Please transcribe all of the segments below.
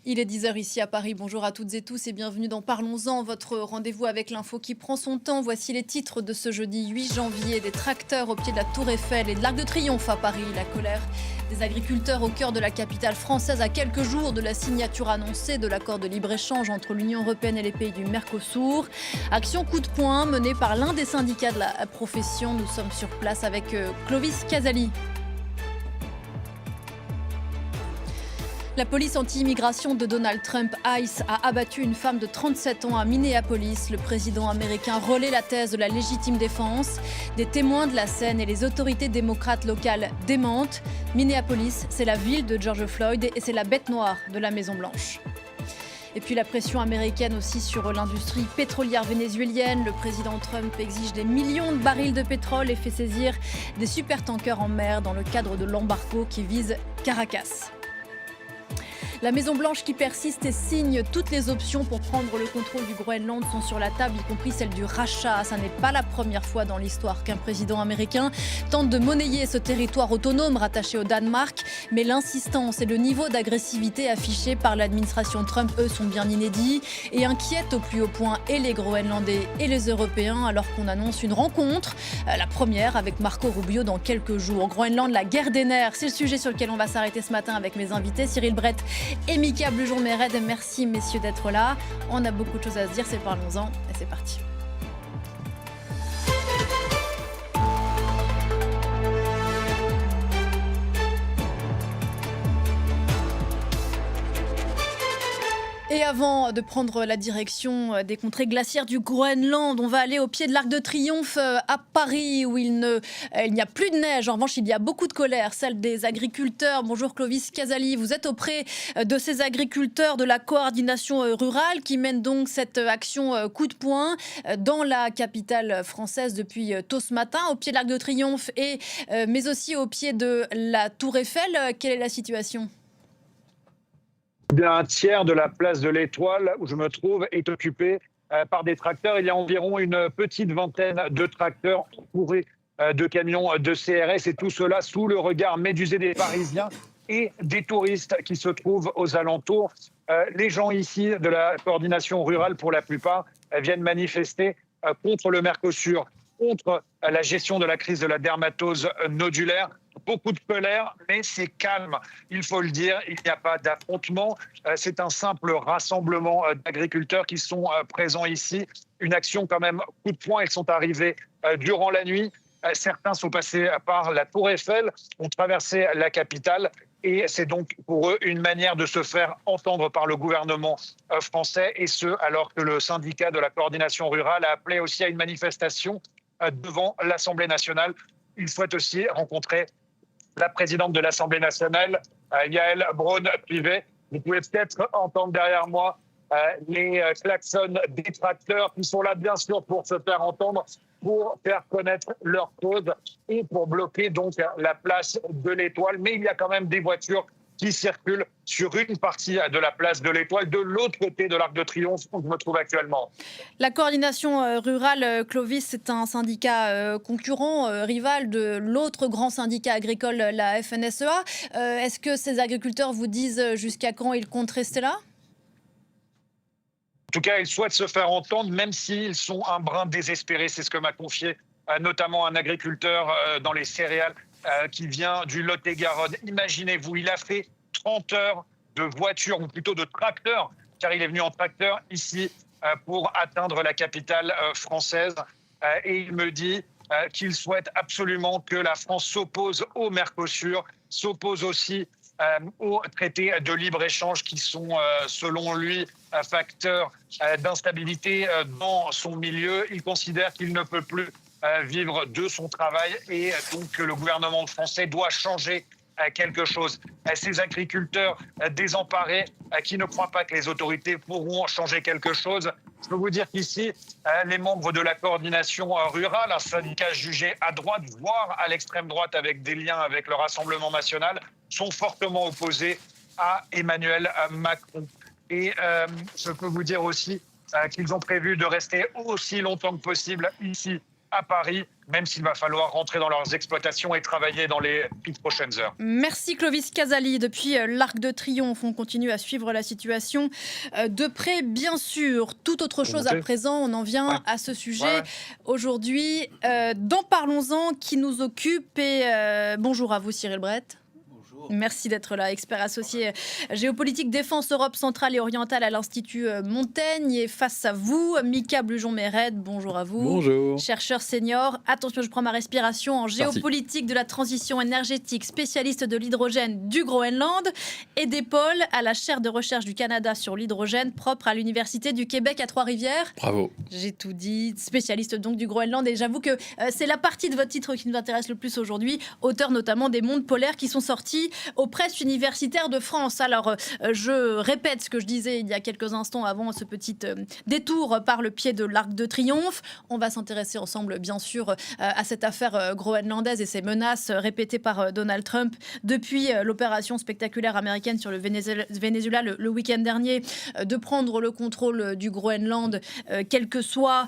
Il est 10 h ici à Paris. Bonjour à toutes et tous et bienvenue dans Parlons-en, votre rendez-vous avec l'info qui prend son temps. Voici les titres de ce jeudi 8 janvier. Des tracteurs au pied de la Tour Eiffel et de l'Arc de Triomphe à Paris. La colère des agriculteurs au cœur de la capitale française à quelques jours de la signature annoncée de l'accord de libre-échange entre l'Union européenne et les pays du Mercosur. Action coup de poing menée par l'un des syndicats de la profession. Nous sommes sur place avec Clovis Casali. La police anti-immigration de Donald Trump, ICE, a abattu une femme de 37 ans à Minneapolis. Le président américain relaie la thèse de la légitime défense. Des témoins de la scène et les autorités démocrates locales démentent. Minneapolis, c'est la ville de George Floyd et c'est la bête noire de la Maison-Blanche. Et puis la pression américaine aussi sur l'industrie pétrolière vénézuélienne. Le président Trump exige des millions de barils de pétrole et fait saisir des supertankers en mer dans le cadre de l'embargo qui vise Caracas. La Maison-Blanche qui persiste et signe toutes les options pour prendre le contrôle du Groenland sont sur la table, y compris celle du rachat. Ça n'est pas la première fois dans l'histoire qu'un président américain tente de monnayer ce territoire autonome rattaché au Danemark. Mais l'insistance et le niveau d'agressivité affiché par l'administration Trump, eux, sont bien inédits et inquiètent au plus haut point et les Groenlandais et les Européens alors qu'on annonce une rencontre, la première avec Marco Rubio dans quelques jours. Groenland, la guerre des nerfs, c'est le sujet sur lequel on va s'arrêter ce matin avec mes invités. Cyril Brett et Mika Blujon-Méred, merci messieurs d'être là. On a beaucoup de choses à se dire, c'est Parlons-en et c'est parti. Et avant de prendre la direction des contrées glaciaires du Groenland, on va aller au pied de l'Arc de Triomphe à Paris où il n'y a plus de neige. En revanche, il y a beaucoup de colère, celle des agriculteurs. Bonjour Clovis Casali, vous êtes auprès de ces agriculteurs de la coordination rurale qui mènent donc cette action coup de poing dans la capitale française depuis tôt ce matin, au pied de l'Arc de Triomphe mais aussi au pied de la Tour Eiffel. Quelle est la situation ? Un tiers de la place de l'Étoile où je me trouve est occupé par des tracteurs. Il y a environ une petite vingtaine de tracteurs entourés de camions de CRS et tout cela sous le regard médusé des Parisiens et des touristes qui se trouvent aux alentours. Les gens ici de la coordination rurale, pour la plupart, viennent manifester contre le Mercosur, contre la gestion de la crise de la dermatose nodulaire. Beaucoup de colère, mais c'est calme, il faut le dire. Il n'y a pas d'affrontement. C'est un simple rassemblement d'agriculteurs qui sont présents ici. Une action quand même coup de poing. Ils sont arrivés durant la nuit. Certains sont passés par la Tour Eiffel, ont traversé la capitale. Et c'est donc pour eux une manière de se faire entendre par le gouvernement français. Et ce, alors que le syndicat de la coordination rurale a appelé aussi à une manifestation devant l'Assemblée nationale. Il souhaite aussi rencontrer la présidente de l'Assemblée nationale, Yaël Braun-Pivet. Vous pouvez peut-être entendre derrière moi les klaxons des tracteurs qui sont là, bien sûr, pour se faire entendre, pour faire connaître leur cause et pour bloquer donc la place de l'Étoile. Mais il y a quand même des voitures qui circulent sur une partie de la place de l'Étoile, de l'autre côté de l'Arc de Triomphe où je me trouve actuellement. La coordination rurale, Clovis, c'est un syndicat concurrent, rival de l'autre grand syndicat agricole, la FNSEA. Est-ce que ces agriculteurs vous disent jusqu'à quand ils comptent rester là ? En tout cas, ils souhaitent se faire entendre, même s'ils sont un brin désespérés. C'est ce que m'a confié notamment un agriculteur dans les céréales qui vient du Lot-et-Garonne. Imaginez-vous, il a fait 30 heures de voiture, ou plutôt de tracteur, car il est venu en tracteur ici pour atteindre la capitale française. Et il me dit qu'il souhaite absolument que la France s'oppose au Mercosur, s'oppose aussi aux traités de libre-échange qui sont, selon lui, un facteur d'instabilité dans son milieu. Il considère qu'il ne peut plus vivre de son travail et donc que le gouvernement français doit changer quelque chose. Ces agriculteurs désemparés qui ne croient pas que les autorités pourront changer quelque chose. Je peux vous dire qu'ici, les membres de la coordination rurale, un syndicat jugé à droite, voire à l'extrême droite avec des liens avec le Rassemblement national, sont fortement opposés à Emmanuel Macron. Et je peux vous dire aussi qu'ils ont prévu de rester aussi longtemps que possible ici à Paris, même s'il va falloir rentrer dans leurs exploitations et travailler dans les toutes prochaines heures. Merci Clovis Casali. Depuis l'Arc de Triomphe, on continue à suivre la situation de près, bien sûr. Tout autre chose à présent, on en vient à ce sujet. Aujourd'hui, dans Parlons-en, qui nous occupe. Et bonjour à vous Cyril Brett. Merci d'être là, expert associé géopolitique défense Europe centrale et orientale à l'Institut Montaigne. Et face à vous, Mika Blujon-Mérette, bonjour à vous. Bonjour. Chercheur senior, attention je prends ma respiration, en géopolitique de la transition énergétique, spécialiste de l'hydrogène du Groenland et d'épaule à la chaire de recherche du Canada sur l'hydrogène propre à l'Université du Québec à Trois-Rivières. Bravo. J'ai tout dit, spécialiste donc du Groenland et j'avoue que c'est la partie de votre titre qui nous intéresse le plus aujourd'hui, auteur notamment des mondes polaires qui sont sortis aux presses universitaires de France. Alors, je répète ce que je disais il y a quelques instants avant ce petit détour par le pied de l'Arc de Triomphe. On va s'intéresser ensemble, bien sûr, à cette affaire groenlandaise et ces menaces répétées par Donald Trump depuis l'opération spectaculaire américaine sur le Venezuela le week-end dernier, de prendre le contrôle du Groenland, quelle que soit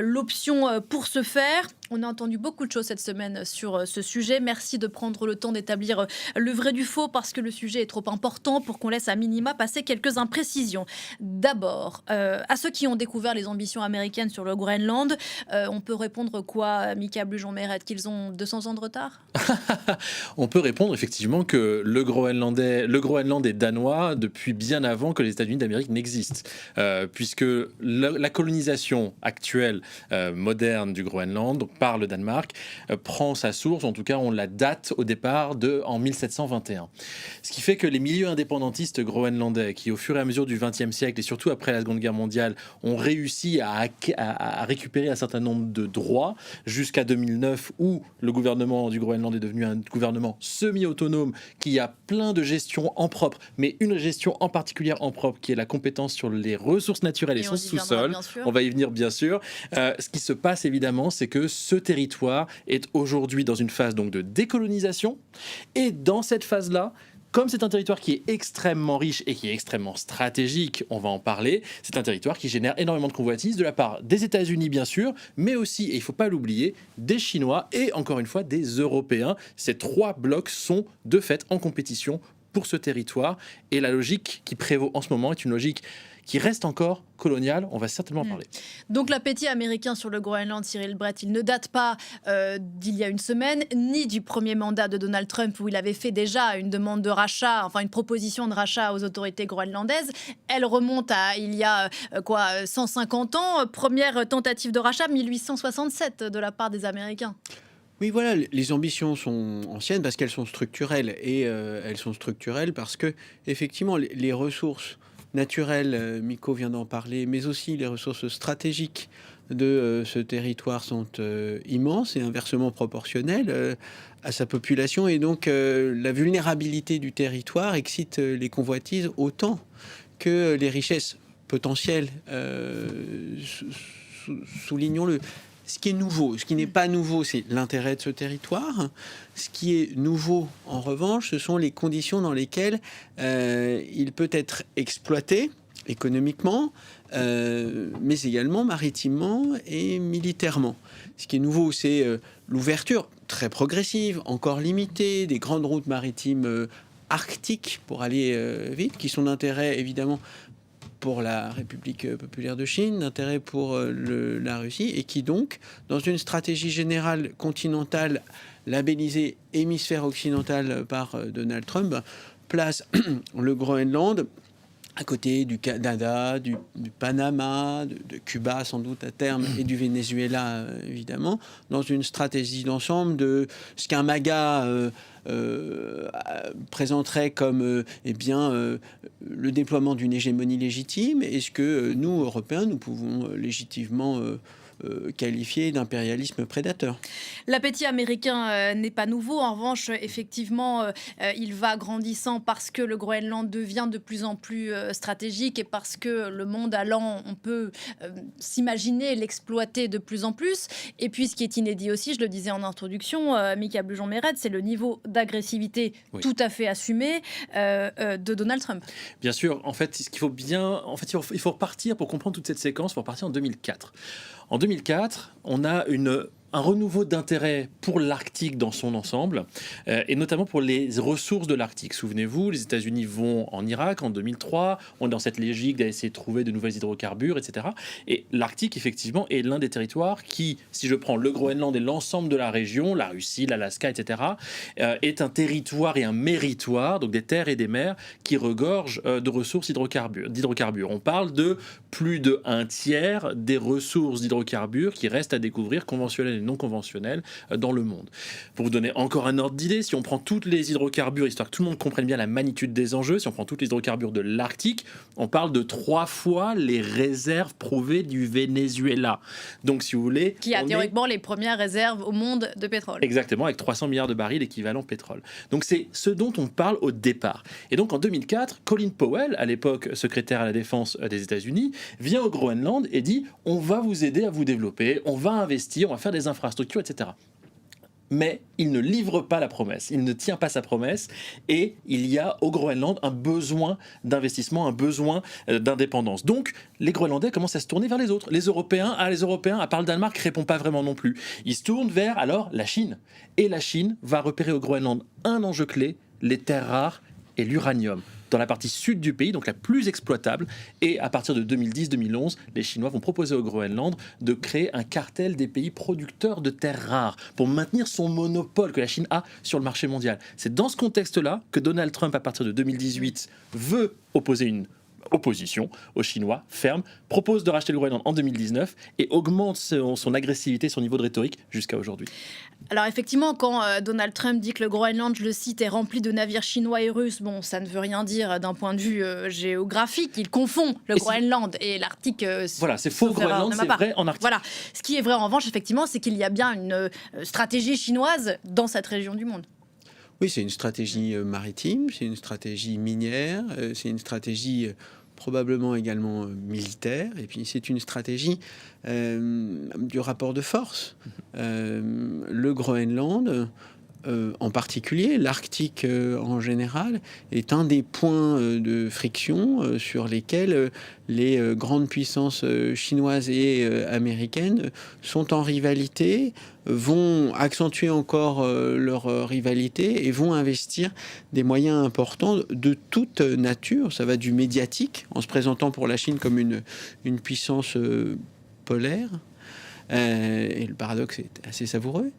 l'option pour ce faire. On a entendu beaucoup de choses cette semaine sur ce sujet. Merci de prendre le temps d'établir le vrai du faux parce que le sujet est trop important pour qu'on laisse à minima passer quelques imprécisions. D'abord, à ceux qui ont découvert les ambitions américaines sur le Groenland, on peut répondre quoi, Mika Blujon-Mérette, qu'ils ont 200 ans de retard? On peut répondre effectivement que le Groenland est danois depuis bien avant que les États-Unis d'Amérique n'existent, puisque la colonisation actuelle moderne du Groenland par le Danemark prend sa source, en tout cas on la date au départ en 1721. Ce qui fait que les milieux indépendantistes groenlandais qui au fur et à mesure du XXe siècle et surtout après la Seconde Guerre mondiale ont réussi à récupérer un certain nombre de droits jusqu'à 2009 où le gouvernement du Groenland est devenu un gouvernement semi-autonome qui a plein de gestions en propre, mais une gestion en particulier en propre qui est la compétence sur les ressources naturelles et son sous-sol. On va y venir bien sûr. Ce qui se passe évidemment, c'est que ce territoire est aujourd'hui dans une phase donc de décolonisation et dans cette phase-là, comme c'est un territoire qui est extrêmement riche et qui est extrêmement stratégique, on va en parler, c'est un territoire qui génère énormément de convoitises de la part des États-Unis bien sûr, mais aussi, et il ne faut pas l'oublier, des Chinois et encore une fois des Européens. Ces trois blocs sont de fait en compétition pour ce territoire et la logique qui prévaut en ce moment est une logique qui reste encore coloniale, on va certainement en parler. Donc l'appétit américain sur le Groenland, Cyril Brett, il ne date pas d'il y a une semaine, ni du premier mandat de Donald Trump où il avait fait déjà une demande de rachat, enfin une proposition de rachat aux autorités groenlandaises. Elle remonte à il y a 150 ans, première tentative de rachat 1867 de la part des Américains. Oui, voilà, les ambitions sont anciennes parce qu'elles sont structurelles et elles sont structurelles parce que effectivement les ressources naturelles, Miko vient d'en parler, mais aussi les ressources stratégiques de ce territoire sont immenses et inversement proportionnelles à sa population. Et donc, la vulnérabilité du territoire excite les convoitises autant que les richesses potentielles. Soulignons-le. Ce qui est nouveau, ce qui n'est pas nouveau, c'est l'intérêt de ce territoire. Ce qui est nouveau, en revanche, ce sont les conditions dans lesquelles il peut être exploité économiquement, mais également maritimement et militairement. Ce qui est nouveau, c'est l'ouverture très progressive, encore limitée, des grandes routes maritimes arctiques pour aller vite, qui sont d'intérêt évidemment pour la République populaire de Chine, d'intérêt pour la Russie, et qui donc, dans une stratégie générale continentale labellisée hémisphère occidental par Donald Trump, place le Groenland à côté du Canada, du Panama, de Cuba sans doute à terme, et du Venezuela évidemment, dans une stratégie d'ensemble de ce qu'un MAGA présenterait comme le déploiement d'une hégémonie légitime, et ce que nous, Européens, nous pouvons légitimement qualifié d'impérialisme prédateur. L'appétit américain n'est pas nouveau. En revanche, effectivement, il va grandissant parce que le Groenland devient de plus en plus stratégique et parce que le monde allant, on peut s'imaginer l'exploiter de plus en plus. Et puis, ce qui est inédit aussi, je le disais en introduction, Mika Blujon-Mérette, c'est le niveau d'agressivité tout à fait assumé de Donald Trump. Bien sûr. En fait, il faut repartir pour comprendre toute cette séquence. Il faut repartir en 2004. En 2004, on a une un renouveau d'intérêt pour l'Arctique dans son ensemble, et notamment pour les ressources de l'Arctique. Souvenez-vous, les États-Unis vont en Irak en 2003, on est dans cette logique d'essayer de trouver de nouvelles hydrocarbures, etc. Et l'Arctique, effectivement, est l'un des territoires qui, si je prends le Groenland et l'ensemble de la région, la Russie, l'Alaska, etc., est un territoire et un méritoire, donc des terres et des mers, qui regorgent de ressources d'hydrocarbures. On parle de plus de 1/3 des ressources d'hydrocarbures qui restent à découvrir, conventionnelles et non conventionnelles, dans le monde. Pour vous donner encore un ordre d'idée, si on prend toutes les hydrocarbures, histoire que tout le monde comprenne bien la magnitude des enjeux, si on prend toutes les hydrocarbures de l'Arctique, on parle de 3 fois les réserves prouvées du Venezuela. Donc, si vous voulez... Qui a théoriquement les premières réserves au monde de pétrole. Exactement, avec 300 milliards de barils équivalent pétrole. Donc, c'est ce dont on parle au départ. Et donc, en 2004, Colin Powell, à l'époque secrétaire à la défense des États-Unis, vient au Groenland et dit « On va vous aider à vous développer, on va investir, on va faire des infrastructures, etc. » Mais il ne livre pas la promesse, il ne tient pas sa promesse, et il y a au Groenland un besoin d'investissement, un besoin d'indépendance. Donc les Groenlandais commencent à se tourner vers les autres. Les Européens, à part le Danemark, ne répondent pas vraiment non plus. Ils se tournent vers alors la Chine. Et la Chine va repérer au Groenland un enjeu clé, les terres rares et l'uranium, dans la partie sud du pays, donc la plus exploitable. Et à partir de 2010-2011, les Chinois vont proposer au Groenland de créer un cartel des pays producteurs de terres rares pour maintenir son monopole que la Chine a sur le marché mondial. C'est dans ce contexte-là que Donald Trump, à partir de 2018, veut opposer une opposition aux Chinois, ferme, propose de racheter le Groenland en 2019 et augmente son agressivité, son niveau de rhétorique jusqu'à aujourd'hui. Alors effectivement, quand Donald Trump dit que le Groenland, je le cite, est rempli de navires chinois et russes, bon, ça ne veut rien dire d'un point de vue géographique. Il confond le Groenland et l'Arctique. Voilà, c'est faux Groenland, c'est vrai en Arctique. Voilà. Ce qui est vrai en revanche, effectivement, c'est qu'il y a bien une stratégie chinoise dans cette région du monde. Oui, c'est une stratégie maritime, c'est une stratégie minière, c'est une stratégie probablement également militaire, et puis c'est une stratégie du rapport de force. Le Groenland, en particulier, l'Arctique en général, est un des points de friction sur lesquels les grandes puissances chinoises et américaines sont en rivalité, vont accentuer encore leur rivalité et vont investir des moyens importants de toute nature. Ça va du médiatique, en se présentant pour la Chine comme une puissance polaire, et le paradoxe est assez savoureux,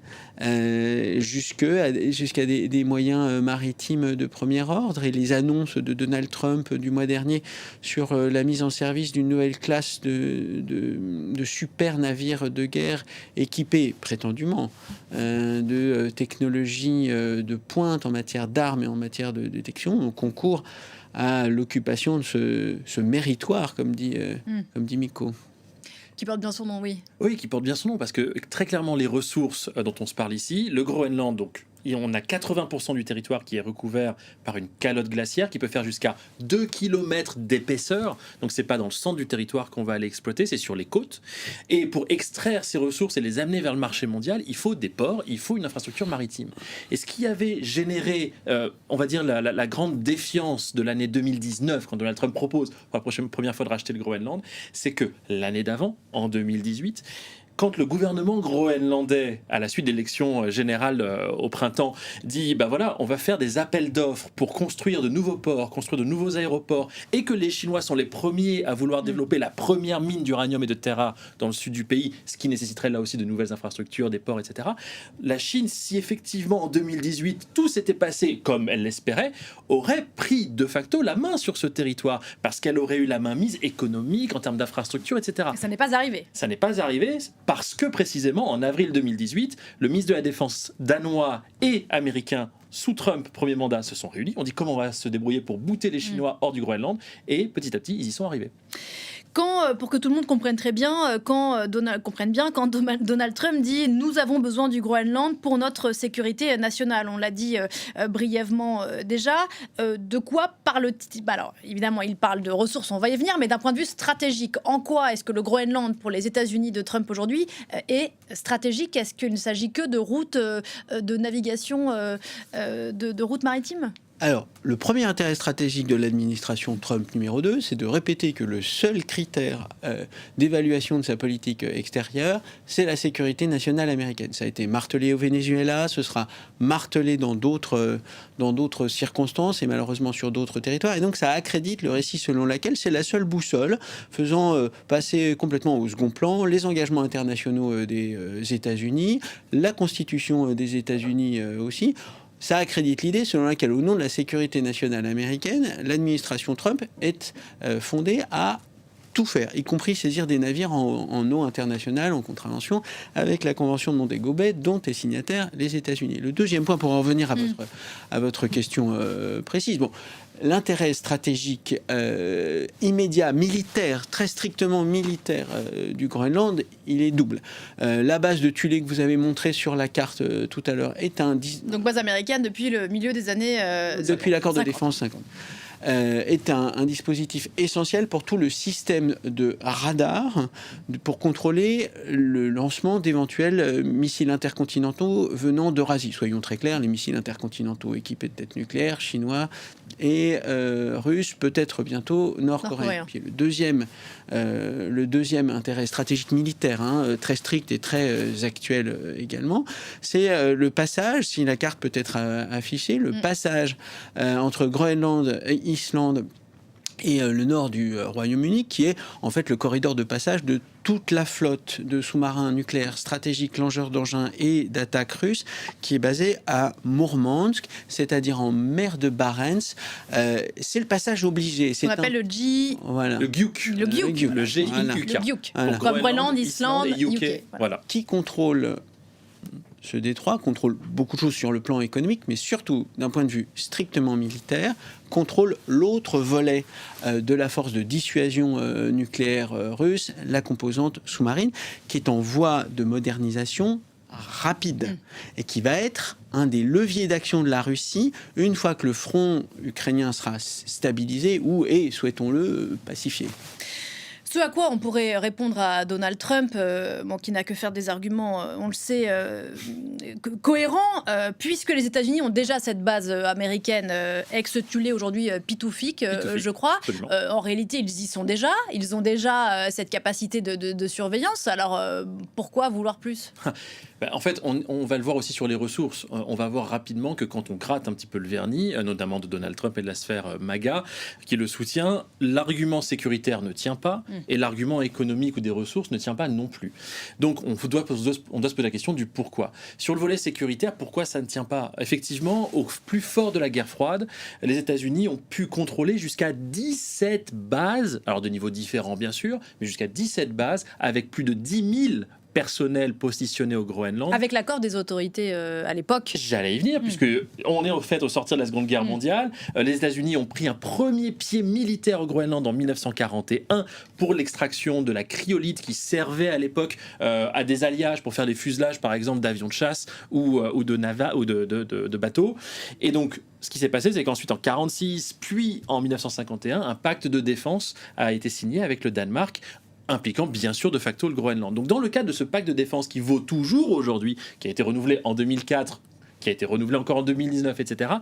jusqu'à des moyens maritimes de premier ordre. Et les annonces de Donald Trump du mois dernier sur la mise en service d'une nouvelle classe de super navires de guerre équipés prétendument de technologies de pointe en matière d'armes et en matière de détection concourent à l'occupation de ce méritoire, comme dit Miko. Qui porte bien son nom, oui. Oui, qui porte bien son nom, parce que très clairement, les ressources dont on se parle ici, le Groenland, donc, on a 80% du territoire qui est recouvert par une calotte glaciaire qui peut faire jusqu'à 2 km d'épaisseur. Donc, c'est pas dans le centre du territoire qu'on va aller exploiter, c'est sur les côtes. Et pour extraire ces ressources et les amener vers le marché mondial, il faut des ports, il faut une infrastructure maritime. Et ce qui avait généré, on va dire, la grande défiance de l'année 2019, quand Donald Trump propose pour la première fois de racheter le Groenland, c'est que l'année d'avant, en 2018, quand le gouvernement groenlandais, à la suite d'élections générales au printemps, dit bah voilà, on va faire des appels d'offres pour construire de nouveaux ports, construire de nouveaux aéroports, et que les Chinois sont les premiers à vouloir développer la première mine d'uranium et de terres rares dans le sud du pays, ce qui nécessiterait là aussi de nouvelles infrastructures, des ports, etc. La Chine, si effectivement en 2018 tout s'était passé comme elle l'espérait, aurait pris de facto la main sur ce territoire, parce qu'elle aurait eu la main mise économique, en termes d'infrastructures, etc. Ça n'est pas arrivé. Ça n'est pas arrivé parce que précisément en avril 2018, le ministre de la Défense danois et américain sous Trump, premier mandat, se sont réunis. On dit comment on va se débrouiller pour bouter les Chinois hors du Groenland, et petit à petit, ils y sont arrivés. Quand, pour que tout le monde comprenne très bien, quand Donald Trump dit « Nous avons besoin du Groenland pour notre sécurité nationale », on l'a dit brièvement déjà, de quoi parle-t-il ? Alors, évidemment, il parle de ressources, on va y venir, mais d'un point de vue stratégique, en quoi est-ce que le Groenland, pour les États-Unis de Trump aujourd'hui, est stratégique ? Est-ce qu'il ne s'agit que de routes de navigation, de routes maritimes ? Alors, le premier intérêt stratégique de l'administration Trump numéro 2, c'est de répéter que le seul critère d'évaluation de sa politique extérieure, c'est la sécurité nationale américaine. Ça a été martelé au Venezuela, ce sera martelé dans d'autres circonstances et malheureusement sur d'autres territoires. Et donc, ça accrédite le récit selon lequel c'est la seule boussole faisant passer complètement au second plan les engagements internationaux des États-Unis, la Constitution des États-Unis aussi. Ça accrédite l'idée selon laquelle, au nom de la sécurité nationale américaine, l'administration Trump est fondée à tout faire, y compris saisir des navires en eau internationale, en contravention avec la Convention de Montego Bay, dont est signataire les États-Unis. Le deuxième point, pour en revenir à votre question précise, l'intérêt stratégique immédiat, militaire, très strictement militaire du Groenland, il est double. La base de Thulé que vous avez montrée sur la carte tout à l'heure est donc base américaine depuis le milieu des années... depuis l'accord de défense 50. Est un dispositif essentiel pour tout le système de radar pour contrôler le lancement d'éventuels missiles intercontinentaux venant d'Eurasie. Soyons très clairs, les missiles intercontinentaux équipés de têtes nucléaires, chinois et russes, peut-être bientôt nord-coréens. Puis le deuxième intérêt stratégique militaire, très strict et très actuel également, c'est le passage, si la carte peut être affichée, le passage entre Groenland, Islande et le nord du Royaume-Uni, qui est en fait le corridor de passage de toute la flotte de sous-marins nucléaires stratégiques, lanceurs d'engins et d'attaque russes, qui est basée à Mourmansk, c'est-à-dire en mer de Barents. C'est le passage obligé. On appelle le G... Voilà. Le GIUK. Le GIUK. Le GIUK. Voilà. Le GIUK. Voilà. Comme Groenland, Islande, UK. Voilà. Qui contrôle... Ce détroit contrôle beaucoup de choses sur le plan économique, mais surtout, d'un point de vue strictement militaire, contrôle l'autre volet de la force de dissuasion nucléaire russe, la composante sous-marine, qui est en voie de modernisation rapide et qui va être un des leviers d'action de la Russie une fois que le front ukrainien sera stabilisé ou est, souhaitons-le, pacifié. Ce à quoi on pourrait répondre à Donald Trump, qui n'a que faire des arguments, on le sait, cohérents, puisque les États-Unis ont déjà cette base américaine ex-Thulé, aujourd'hui Pitoufik, je crois. En réalité, ils y sont déjà. Ils ont déjà cette capacité de surveillance. Alors, pourquoi vouloir plus ? En fait, on va le voir aussi sur les ressources. On va voir rapidement que quand on gratte un petit peu le vernis, notamment de Donald Trump et de la sphère MAGA, qui le soutient, l'argument sécuritaire ne tient pas et l'argument économique ou des ressources ne tient pas non plus. Donc, on doit se poser la question du pourquoi. Sur le volet sécuritaire, pourquoi ça ne tient pas ? Effectivement, au plus fort de la guerre froide, les États-Unis ont pu contrôler jusqu'à 17 bases, alors de niveaux différents bien sûr, mais jusqu'à 17 bases avec plus de 10 000 personnel positionné au Groenland. Avec l'accord des autorités à l'époque. J'allais y venir, puisque on est au fait au sortir de la Seconde Guerre mondiale. Les États-Unis ont pris un premier pied militaire au Groenland en 1941 pour l'extraction de la cryolite qui servait à l'époque à des alliages pour faire des fuselages, par exemple, d'avions de chasse ou de bateaux. Et donc, ce qui s'est passé, c'est qu'ensuite, en 1946, puis en 1951, un pacte de défense a été signé avec le Danemark, impliquant bien sûr de facto le Groenland. Donc dans le cadre de ce pacte de défense qui vaut toujours aujourd'hui, qui a été renouvelé en 2004, qui a été renouvelé encore en 2019, etc.,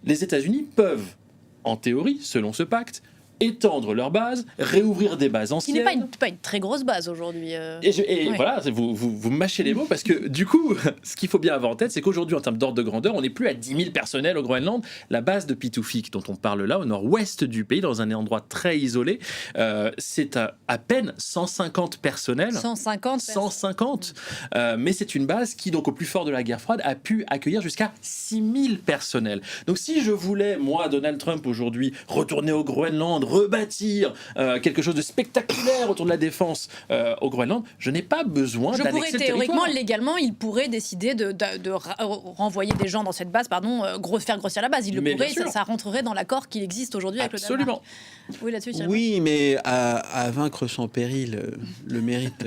les États-Unis peuvent, en théorie, selon ce pacte, étendre leur base, réouvrir des bases anciennes. Ce n'est pas une très grosse base aujourd'hui. Et voilà, vous mâchez les mots parce que du coup, ce qu'il faut bien avoir en tête, c'est qu'aujourd'hui, en termes d'ordre de grandeur, on n'est plus à 10 000 personnels au Groenland. La base de Pitoufik, dont on parle là, au nord-ouest du pays, dans un endroit très isolé, c'est à peine 150 personnels. 150 mais c'est une base qui, donc, au plus fort de la guerre froide, a pu accueillir jusqu'à 6 000 personnels. Donc si je voulais, moi, Donald Trump, aujourd'hui, retourner au Groenland, rebâtir quelque chose de spectaculaire autour de la défense au Groenland, je n'ai pas besoin d'annexer le territoire. Théoriquement, légalement, il pourrait décider de renvoyer des gens dans cette base, faire grossir la base. Il le pourrait, ça rentrerait dans l'accord qui existe aujourd'hui avec le Danemark. Absolument. Oui, là-dessus, oui, mais à vaincre sans péril, le mérite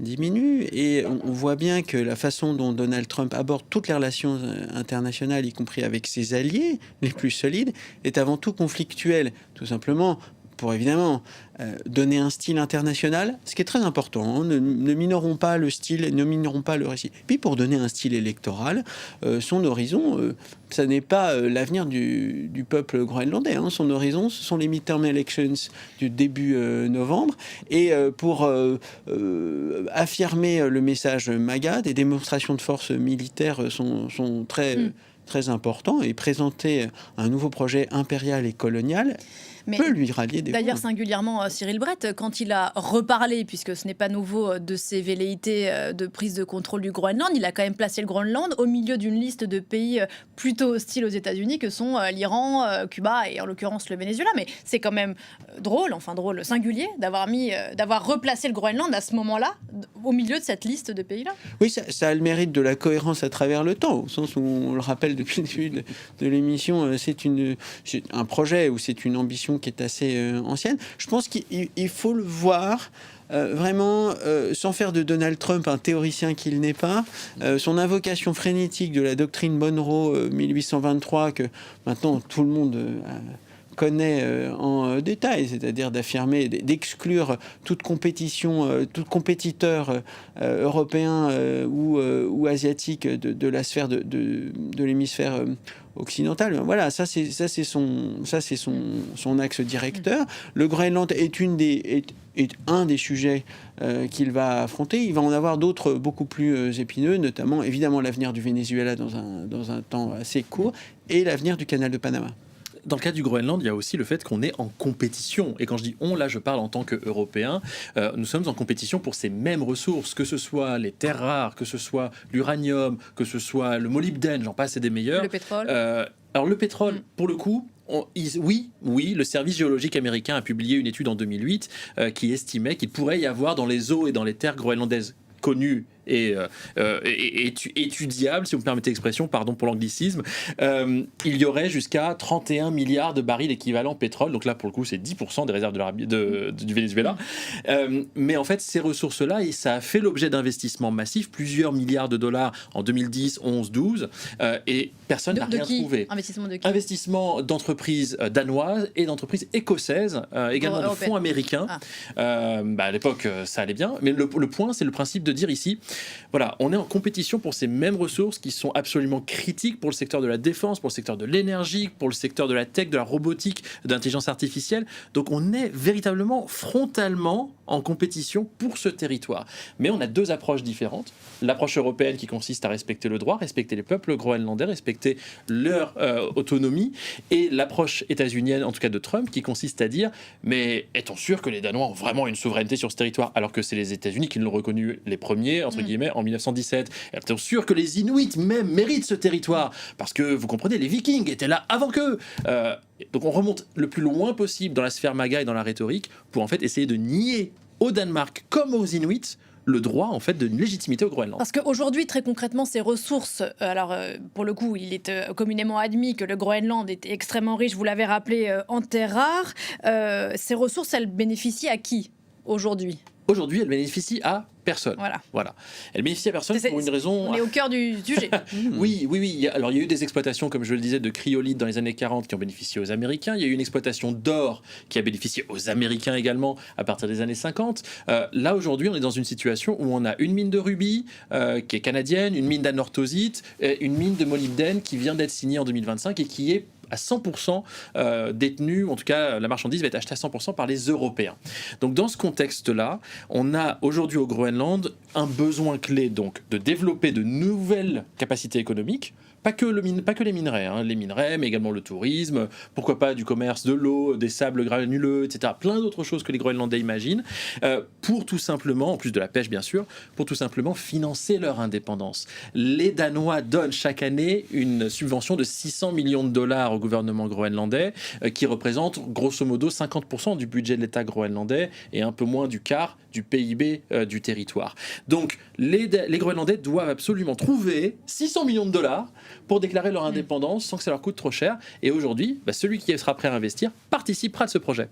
diminue. Et on voit bien que la façon dont Donald Trump aborde toutes les relations internationales, y compris avec ses alliés les plus solides, est avant tout conflictuelle. Tout simplement pour évidemment donner un style international, ce qui est très important. Hein. Ne minorons pas le style, ne minorons pas le récit. Puis pour donner un style électoral, son horizon, ça n'est pas l'avenir du peuple groenlandais. Hein. Son horizon, ce sont les midterm elections du début novembre. Et pour affirmer le message MAGA, des démonstrations de force militaires sont très importants, et présenter un nouveau projet impérial et colonial peut lui rallier des voix. D'ailleurs, singulièrement, Cyril Brett, quand il a reparlé, puisque ce n'est pas nouveau, de ses velléités de prise de contrôle du Groenland, il a quand même placé le Groenland au milieu d'une liste de pays plutôt hostiles aux États-Unis que sont l'Iran, Cuba et en l'occurrence le Venezuela. Mais c'est quand même drôle, singulier, d'avoir replacé le Groenland à ce moment-là, au milieu de cette liste de pays-là. Oui, ça a le mérite de la cohérence à travers le temps, au sens où on le rappelle depuis le début de l'émission, c'est un projet ou c'est une ambition qui est assez ancienne. Je pense qu'il faut le voir vraiment sans faire de Donald Trump un théoricien qu'il n'est pas. Son invocation frénétique de la doctrine Monroe 1823, que maintenant tout le monde connaît en détail, c'est-à-dire d'affirmer, d'exclure toute compétition, tout compétiteur européen ou asiatique de la sphère de l'hémisphère occidental. Voilà, ça c'est son axe directeur. Le Groenland est un des sujets qu'il va affronter. Il va en avoir d'autres beaucoup plus épineux, notamment évidemment l'avenir du Venezuela dans un temps assez court et l'avenir du canal de Panama. Dans le cas du Groenland, il y a aussi le fait qu'on est en compétition. Et quand je dis on, là, je parle en tant qu'Européens. Nous sommes en compétition pour ces mêmes ressources, que ce soit les terres rares, que ce soit l'uranium, que ce soit le molybdène, j'en passe, c'est des meilleurs. Le pétrole. Alors le pétrole, pour le coup, oui, le service géologique américain a publié une étude en 2008 qui estimait qu'il pourrait y avoir dans les eaux et dans les terres groenlandaises connues et étudiable, si vous me permettez l'expression, pardon pour l'anglicisme, il y aurait jusqu'à 31 milliards de barils équivalent pétrole. Donc là, pour le coup, c'est 10% des réserves du Venezuela. Mais en fait, ces ressources-là, et ça a fait l'objet d'investissements massifs, plusieurs milliards de dollars en 2010, 11, 12, et personne n'a rien trouvé. Investissement de qui ? Investissement d'entreprises danoises et d'entreprises écossaises, également de fonds américains. À l'époque, ça allait bien. Mais le point, c'est le principe de dire ici, voilà, on est en compétition pour ces mêmes ressources qui sont absolument critiques pour le secteur de la défense, pour le secteur de l'énergie, pour le secteur de la tech, de la robotique, de l'intelligence artificielle. Donc on est véritablement frontalement en compétition pour ce territoire. Mais on a deux approches différentes. L'approche européenne qui consiste à respecter le droit, respecter les peuples groenlandais, respecter leur autonomie, et l'approche états-unienne, en tout cas de Trump, qui consiste à dire mais est-on sûr que les Danois ont vraiment une souveraineté sur ce territoire, alors que c'est les États-Unis qui l'ont reconnu les premiers, entre guillemets, en 1917. Est-on sûr que les Inuits même méritent ce territoire, parce que vous comprenez, les Vikings étaient là avant qu'eux. Donc on remonte le plus loin possible dans la sphère MAGA et dans la rhétorique pour en fait essayer de nier au Danemark comme aux Inuits le droit en fait d'une légitimité au Groenland. Parce qu'aujourd'hui, très concrètement, ces ressources, pour le coup, il est communément admis que le Groenland est extrêmement riche, vous l'avez rappelé, en terres rares. Ces ressources, elles bénéficient à qui aujourd'hui ? Aujourd'hui, elles bénéficient à personne. Voilà. Elle bénéficie à personne pour une raison... On est au cœur du sujet. Oui. Alors, il y a eu des exploitations, comme je le disais, de cryolite dans les années 40 qui ont bénéficié aux Américains. Il y a eu une exploitation d'or qui a bénéficié aux Américains également à partir des années 50. Là, aujourd'hui, on est dans une situation où on a une mine de rubis qui est canadienne, une mine d'anorthosite, une mine de molybdène qui vient d'être signée en 2025 et qui est à 100% détenue, en tout cas la marchandise va être achetée à 100% par les Européens. Donc dans ce contexte-là, on a aujourd'hui au Groenland un besoin clé donc de développer de nouvelles capacités économiques, pas que les minerais, les minerais, mais également le tourisme, pourquoi pas du commerce de l'eau, des sables granuleux, etc. Plein d'autres choses que les Groenlandais imaginent, pour tout simplement, en plus de la pêche bien sûr, pour tout simplement financer leur indépendance. Les Danois donnent chaque année une subvention de 600 millions de dollars au gouvernement groenlandais, qui représente grosso modo 50% du budget de l'État groenlandais et un peu moins du quart du PIB du territoire. Donc les Groenlandais doivent absolument trouver 600 millions de dollars pour déclarer leur indépendance sans que ça leur coûte trop cher. Et aujourd'hui, celui qui sera prêt à investir participera de ce projet.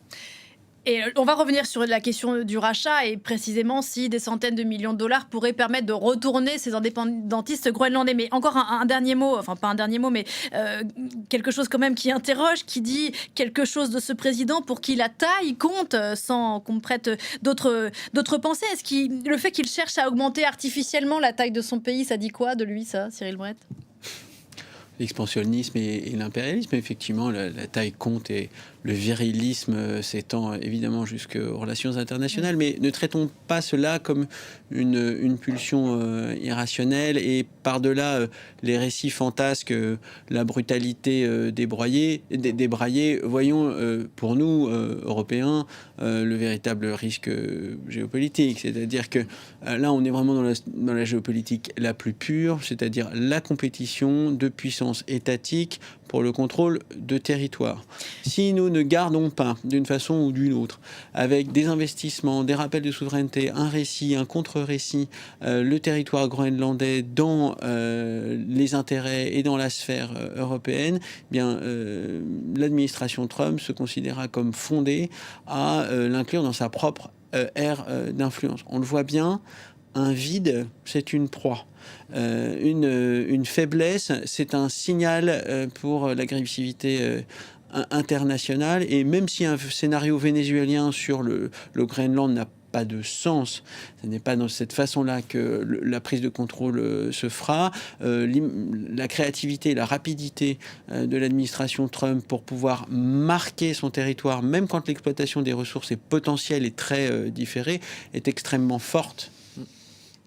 Et on va revenir sur la question du rachat et précisément si des centaines de millions de dollars pourraient permettre de retourner ces indépendantistes groenlandais. Mais encore un dernier mot, enfin pas un dernier mot, mais quelque chose quand même qui interroge, qui dit quelque chose de ce président pour qui la taille compte sans qu'on prête d'autres pensées. Le fait qu'il cherche à augmenter artificiellement la taille de son pays, ça dit quoi de lui, ça, Cyril Brett ? L'expansionnisme et l'impérialisme, effectivement, la taille compte et le virilisme s'étend évidemment jusqu'aux relations internationales, mais ne traitons pas cela comme une pulsion irrationnelle et par-delà les récits fantasques, la brutalité débraillée, voyons pour nous, Européens, le véritable risque géopolitique. C'est-à-dire que là, on est vraiment dans la géopolitique la plus pure, c'est-à-dire la compétition de puissances étatiques pour le contrôle de territoire. Si nous ne gardons pas, d'une façon ou d'une autre, avec des investissements, des rappels de souveraineté, un récit, un contre-récit, le territoire groenlandais dans les intérêts et dans la sphère européenne, eh bien, l'administration Trump se considérera comme fondée à l'inclure dans sa propre ère d'influence. On le voit bien, un vide, c'est une proie. Une faiblesse, c'est un signal pour l'agressivité internationale. Et même si un scénario vénézuélien sur le Groenland n'a pas de sens, ce n'est pas dans cette façon-là que la prise de contrôle se fera. La créativité, la rapidité de l'administration Trump pour pouvoir marquer son territoire, même quand l'exploitation des ressources est potentielle et très différée, est extrêmement forte.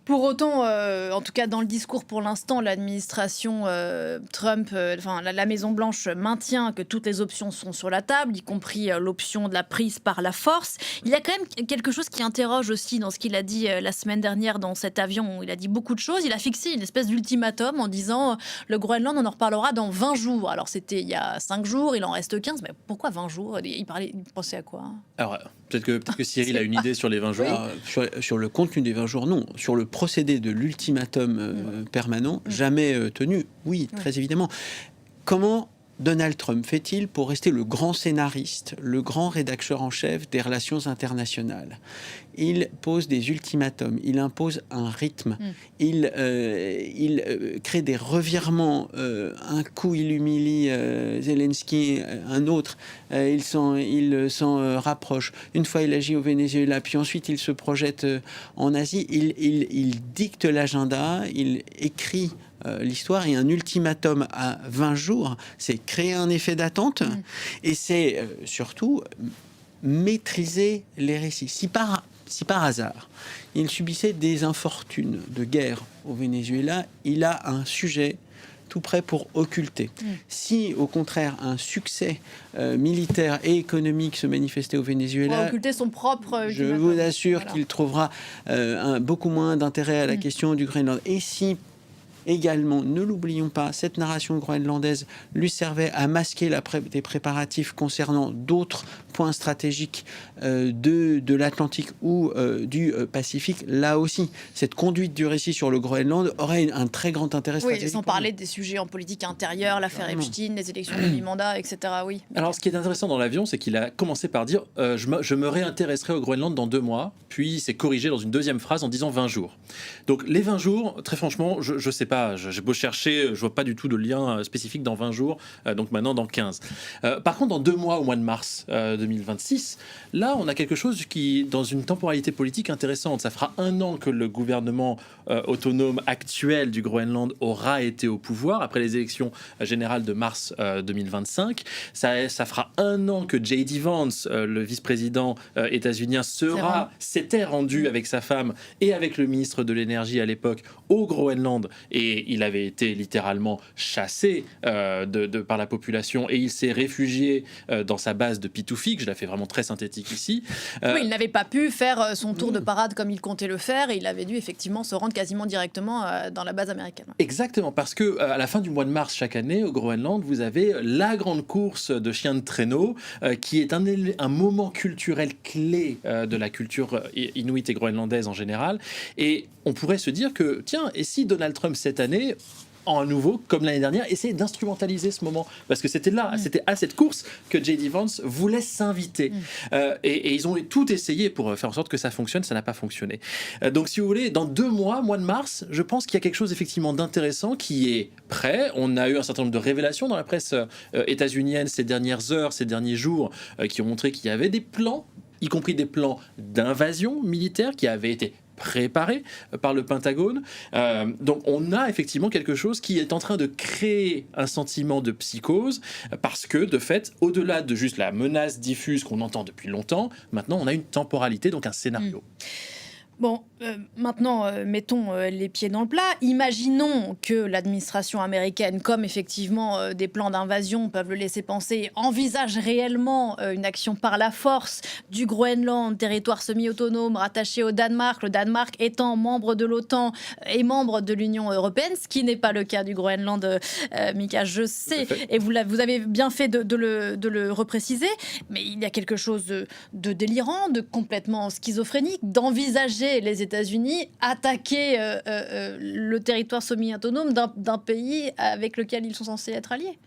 Pour autant, en tout cas dans le discours pour l'instant, l'administration Trump, la Maison-Blanche maintient que toutes les options sont sur la table, y compris l'option de la prise par la force. Il y a quand même quelque chose qui interroge aussi dans ce qu'il a dit la semaine dernière dans cet avion, où il a dit beaucoup de choses. Il a fixé une espèce d'ultimatum en disant le Groenland, on en reparlera dans 20 jours. Alors c'était il y a 5 jours, il en reste 15, mais pourquoi 20 jours ? Il pensait à quoi ? Alors, peut-être que Cyril a une idée sur les 20 jours. Sur le contenu des 20 jours, non. Sur le procédé de l'ultimatum permanent, jamais tenu, oui, très évidemment. Comment Donald Trump fait-il pour rester le grand scénariste, le grand rédacteur en chef des relations internationales ? Il pose des ultimatums, il impose un rythme, il crée des revirements. Un coup, il humilie Zelensky, un autre, il s'en rapproche. Une fois, il agit au Venezuela, puis ensuite, il se projette en Asie. Il dicte l'agenda, il écrit l'histoire, et un ultimatum à 20 jours, c'est créer un effet d'attente et c'est surtout maîtriser les récits. Si par hasard, il subissait des infortunes de guerre au Venezuela, il a un sujet tout prêt pour occulter. Si, au contraire, un succès militaire et économique se manifestait au Venezuela, pour occulter son propre... je vous assure qu'il trouvera beaucoup moins d'intérêt à la question du Groenland. Et si également, ne l'oublions pas, cette narration groenlandaise lui servait à masquer des préparatifs concernant d'autres points stratégiques de l'Atlantique ou du Pacifique. Là aussi, cette conduite du récit sur le Groenland aurait un très grand intérêt stratégique. Oui, sans parler des sujets en politique intérieure, l'affaire Epstein, les élections de mi-mandat, etc. Oui. Alors, ce qui est intéressant dans l'avion, c'est qu'il a commencé par dire je me réintéresserai au Groenland dans 2 mois, puis il s'est corrigé dans une deuxième phrase en disant 20 jours. Donc, les 20 jours, très franchement, je ne sais pas. J'ai beau chercher, je vois pas du tout de lien spécifique dans 20 jours, donc maintenant dans 15. Par contre, dans 2 mois, au mois de mars 2026, là, on a quelque chose qui, dans une temporalité politique intéressante, ça fera 1 an que le gouvernement autonome actuel du Groenland aura été au pouvoir, après les élections générales de mars 2025. Ça fera 1 an que J.D. Vance, le vice-président états-unien, s'était rendu avec sa femme et avec le ministre de l'énergie à l'époque au Groenland, et il avait été littéralement chassé par la population, et il s'est réfugié dans sa base de Pituffik. Je la fais vraiment très synthétique ici. Oui, il n'avait pas pu faire son tour de parade comme il comptait le faire, et il avait dû effectivement se rendre quasiment directement dans la base américaine. Exactement, parce que à la fin du mois de mars chaque année au Groenland, vous avez la grande course de chiens de traîneau, qui est un moment culturel clé de la culture inuit et groenlandaise en général. Et on pourrait se dire que, tiens, et si Donald Trump cette année à nouveau, comme l'année dernière, essayer d'instrumentaliser ce moment. Parce que c'était à cette course que J.D. Vance voulait s'inviter. Et ils ont tout essayé pour faire en sorte que ça fonctionne, ça n'a pas fonctionné. Donc si vous voulez, dans 2 mois, mois de mars, je pense qu'il y a quelque chose effectivement d'intéressant qui est prêt. On a eu un certain nombre de révélations dans la presse états-unienne ces dernières heures, ces derniers jours, qui ont montré qu'il y avait des plans, y compris des plans d'invasion militaire qui avaient été préparé par le Pentagone. Donc on a effectivement quelque chose qui est en train de créer un sentiment de psychose parce que de fait, au-delà de juste la menace diffuse qu'on entend depuis longtemps, maintenant on a une temporalité, donc un scénario. Bon, maintenant, mettons les pieds dans le plat. Imaginons que l'administration américaine, comme effectivement des plans d'invasion peuvent le laisser penser, envisage réellement une action par la force du Groenland, territoire semi-autonome rattaché au Danemark, le Danemark étant membre de l'OTAN et membre de l'Union européenne, ce qui n'est pas le cas du Groenland, Mika, je sais, et vous avez bien fait de le repréciser, mais il y a quelque chose de délirant, de complètement schizophrénique, d'envisager les États-Unis attaquer le territoire semi-autonome d'un pays avec lequel ils sont censés être alliés.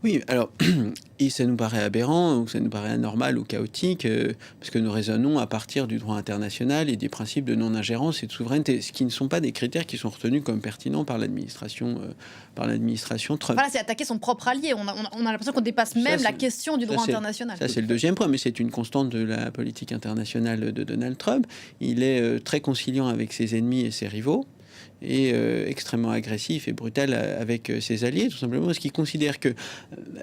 Oui, alors, et ça nous paraît aberrant, ou ça nous paraît anormal ou chaotique, parce que nous raisonnons à partir du droit international et des principes de non-ingérence et de souveraineté, ce qui ne sont pas des critères qui sont retenus comme pertinents par l'administration Trump. Voilà, c'est attaquer son propre allié. On a l'impression qu'on dépasse même la question du droit international. Ça, c'est le deuxième point, mais c'est une constante de la politique internationale de Donald Trump. Il est très conciliant avec ses ennemis et ses rivaux, et extrêmement agressif et brutal avec ses alliés, tout simplement parce qu'il considère que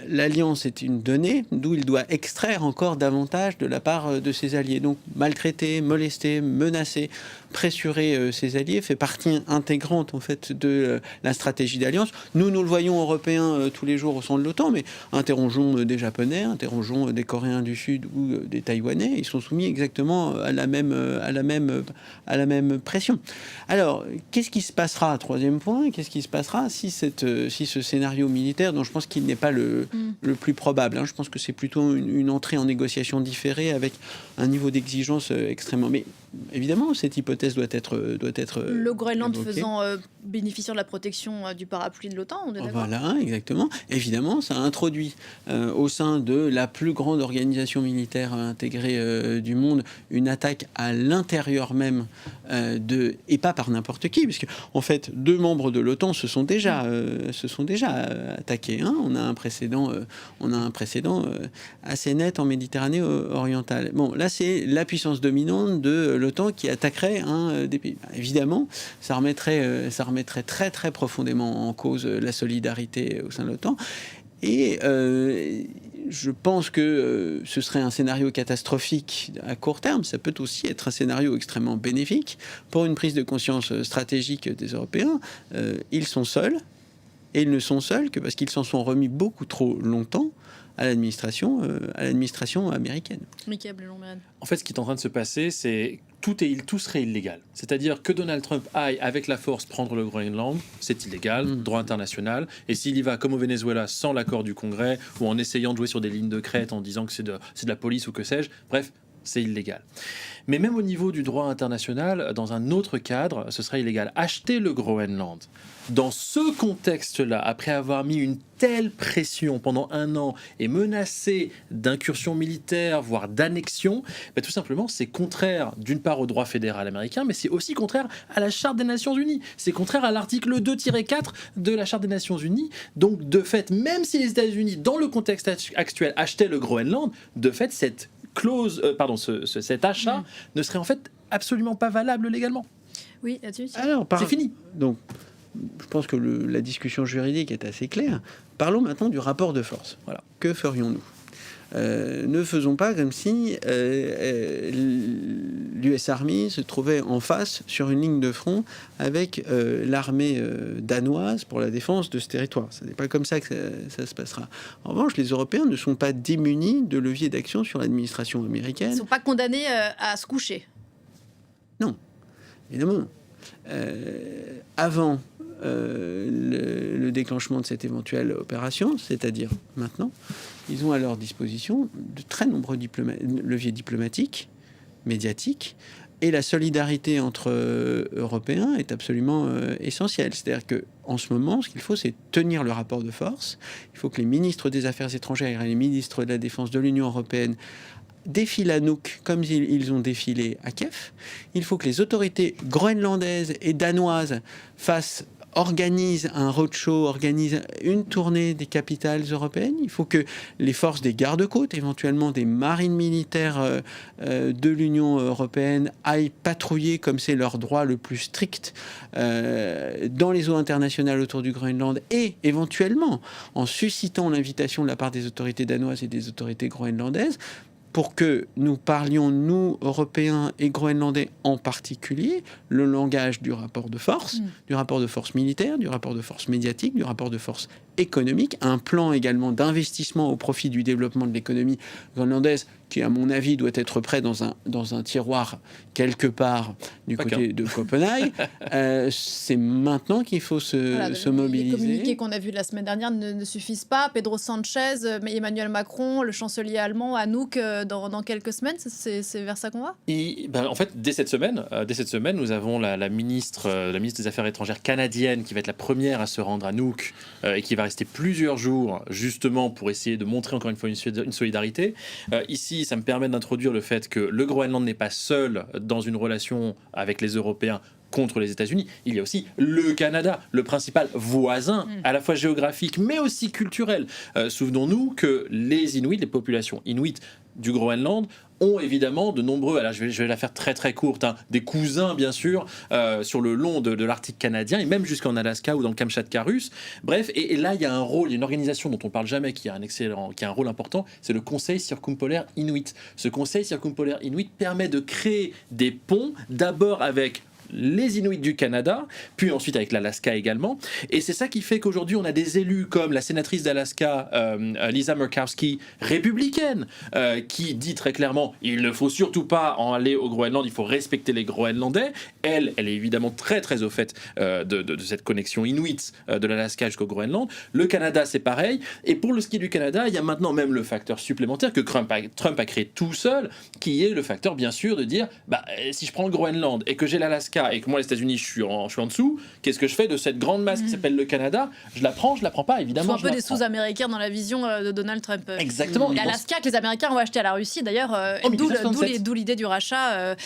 l'alliance est une donnée d'où il doit extraire encore davantage de la part de ses alliés. Donc maltraiter, molester, menacer, pressurer ses alliés fait partie intégrante en fait de la stratégie d'alliance. Nous le voyons Européens tous les jours au sein de l'OTAN, mais interrogeons des Japonais, interrogeons des Coréens du Sud ou des Taïwanais, ils sont soumis exactement à la même pression. Alors, qu'est-ce qui se passera, troisième point, qu'est-ce qui se passera si ce scénario militaire, dont je pense qu'il n'est pas le plus probable, je pense que c'est plutôt une entrée en négociation différée avec un niveau d'exigence extrêmement... Mais évidemment, cette hypothèse doit être le Groenland évoquée. bénéficiant de la protection du parapluie de l'OTAN, on est d'accord ? Voilà, exactement. Évidemment, ça introduit au sein de la plus grande organisation militaire intégrée du monde une attaque à l'intérieur même et pas par n'importe qui, parce que en fait, 2 membres de l'OTAN se sont déjà attaqués. On a un précédent assez net en Méditerranée orientale. Bon, là, c'est la puissance dominante de l'OTAN qui attaquerait un des pays. Évidemment, ça remettrait très très profondément en cause la solidarité au sein de l'OTAN. Et je pense que ce serait un scénario catastrophique à court terme. Ça peut aussi être un scénario extrêmement bénéfique pour une prise de conscience stratégique des Européens. Ils sont seuls, et ils ne sont seuls que parce qu'ils s'en sont remis beaucoup trop longtemps à l'administration américaine. En fait, ce qui est en train de se passer, c'est tout serait illégal. C'est-à-dire que Donald Trump aille avec la force prendre le Groenland, c'est illégal, droit international. Et s'il y va comme au Venezuela sans l'accord du Congrès ou en essayant de jouer sur des lignes de crête en disant que c'est de la police ou que sais-je, bref, c'est illégal. Mais même au niveau du droit international, dans un autre cadre, ce serait illégal. Acheter le Groenland, dans ce contexte-là, après avoir mis une telle pression pendant 1 an et menacé d'incursion militaire, voire d'annexion, tout simplement, c'est contraire, d'une part, au droit fédéral américain, mais c'est aussi contraire à la Charte des Nations Unies. C'est contraire à l'article 2-4 de la Charte des Nations Unies. Donc, de fait, même si les États-Unis, dans le contexte actuel, achetaient le Groenland, de fait, cette clause, cet achat ne serait en fait absolument pas valable légalement. Oui, là-dessus. Alors, c'est fini. Donc, je pense que la discussion juridique est assez claire. Parlons maintenant du rapport de force. Voilà. Que ferions-nous ? Ne faisons pas comme si l'US Army se trouvait en face sur une ligne de front avec l'armée danoise pour la défense de ce territoire. Ce n'est pas comme ça que ça se passera. En revanche, les Européens ne sont pas démunis de leviers d'action sur l'administration américaine. Ils ne sont pas condamnés à se coucher. Non, évidemment. Avant le déclenchement de cette éventuelle opération, c'est-à-dire maintenant, ils ont à leur disposition de très nombreux leviers diplomatiques, médiatiques, Et la solidarité entre Européens est absolument essentielle. C'est-à-dire qu'en ce moment, ce qu'il faut, c'est tenir le rapport de force. Il faut que les ministres des Affaires étrangères et les ministres de la Défense de l'Union européenne défilent à Nuuk comme ils ont défilé à Kiev. Il faut que les autorités groenlandaises et danoises organisent un roadshow, organisent une tournée des capitales européennes. Il faut que les forces des gardes-côtes, éventuellement des marines militaires de l'Union européenne, aillent patrouiller, comme c'est leur droit le plus strict, dans les eaux internationales autour du Groenland, et éventuellement en suscitant l'invitation de la part des autorités danoises et des autorités groenlandaises, pour que nous parlions, nous, Européens et Groenlandais en particulier, le langage du rapport de force, du rapport de force militaire, du rapport de force médiatique, du rapport de force économique, un plan également d'investissement au profit du développement de l'économie groenlandaise, qui, à mon avis, doit être prêt dans un tiroir quelque part du côté de Copenhague. C'est maintenant qu'il faut se mobiliser. Les communiqués qu'on a vus la semaine dernière ne suffisent pas. Pedro Sanchez, Emmanuel Macron, le chancelier allemand, Anouk, dans quelques semaines, c'est vers ça qu'on va. En fait, dès cette semaine, nous avons la ministre des Affaires étrangères canadienne qui va être la première à se rendre à Nuuk et qui va rester plusieurs jours justement pour essayer de montrer encore une fois une solidarité. Ici, ça me permet d'introduire le fait que le Groenland n'est pas seul dans une relation avec les Européens contre les États-Unis. Il y a aussi le Canada, le principal voisin, à la fois géographique mais aussi culturel. Souvenons-nous que les Inuits, les populations Inuits du Groenland, ont évidemment de nombreux, alors je vais la faire très très courte, des cousins bien sûr sur le long de l'Arctique canadien et même jusqu'en Alaska ou dans le Kamchatka russe. Bref, et là il y a un rôle, il y a une organisation dont on parle jamais qui a un rôle important, c'est le Conseil circumpolaire Inuit. Ce Conseil circumpolaire Inuit permet de créer des ponts, d'abord avec les Inuits du Canada, puis ensuite avec l'Alaska également. Et c'est ça qui fait qu'aujourd'hui, on a des élus comme la sénatrice d'Alaska, Lisa Murkowski, républicaine, qui dit très clairement, il ne faut surtout pas en aller au Groenland, il faut respecter les Groenlandais. Elle est évidemment très très au fait de cette connexion Inuit de l'Alaska jusqu'au Groenland. Le Canada, c'est pareil. Et pour ce qui est du Canada, il y a maintenant même le facteur supplémentaire que Trump a créé tout seul, qui est le facteur, bien sûr, de dire, si je prends le Groenland et que j'ai l'Alaska et que moi, les États-Unis, je suis en dessous, qu'est-ce que je fais de cette grande masse qui s'appelle le Canada? Je la prends pas, évidemment. Il faut un peu des sous-américains dans la vision de Donald Trump. Exactement. L'Alaska que les Américains ont acheté à la Russie, d'ailleurs, d'où l'idée du rachat.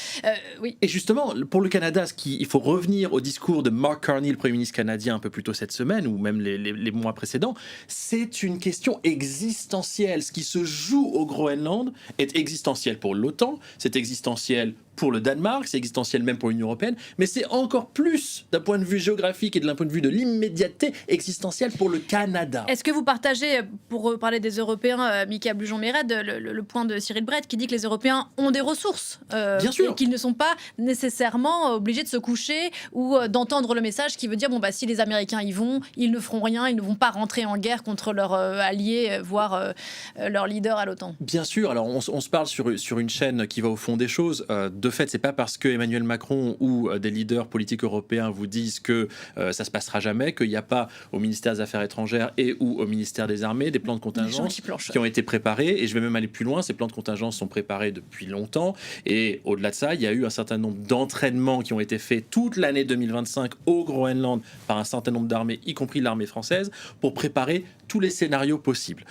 Oui. Et justement, pour le Canada, il faut revenir au discours de Mark Carney, le Premier ministre canadien, un peu plus tôt cette semaine, ou même les mois précédents. C'est une question existentielle. Ce qui se joue au Groenland est existentiel pour l'OTAN, c'est existentiel pour le Danemark, c'est existentiel même pour l'Union européenne, mais c'est encore plus, d'un point de vue géographique et d'un point de vue de l'immédiateté, existentiel pour le Canada. Est-ce que vous partagez, pour parler des Européens, Mickaël Blujon-Méred, le point de Cyril Brett qui dit que les Européens ont des ressources, Bien sûr, et qu'ils ne sont pas nécessairement obligés de se coucher ou d'entendre le message qui veut dire si les Américains y vont, ils ne feront rien, ils ne vont pas rentrer en guerre contre leurs alliés, voire leur leader à l'OTAN. Bien sûr, alors on se parle sur une chaîne qui va au fond des choses. De fait, c'est pas parce que Emmanuel Macron ou des leaders politiques européens vous disent que ça se passera jamais, qu'il n'y a pas au ministère des Affaires étrangères et ou au ministère des Armées des plans de contingence qui ont été préparés. Et je vais même aller plus loin, ces plans de contingence sont préparés depuis longtemps. Et au-delà de ça, il y a eu un certain nombre d'entraînements qui ont été faits toute l'année 2025 au Groenland par un certain nombre d'armées, y compris l'armée française, pour préparer tous les scénarios possibles,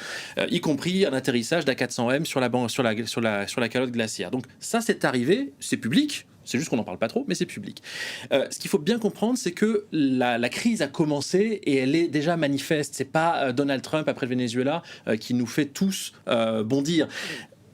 y compris un atterrissage d'A400M sur la calotte glaciaire. Donc ça, c'est arrivé, c'est public. C'est juste qu'on n'en parle pas trop, mais c'est public. Ce qu'il faut bien comprendre, c'est que la crise a commencé et elle est déjà manifeste. C'est pas Donald Trump après le Venezuela qui nous fait tous bondir.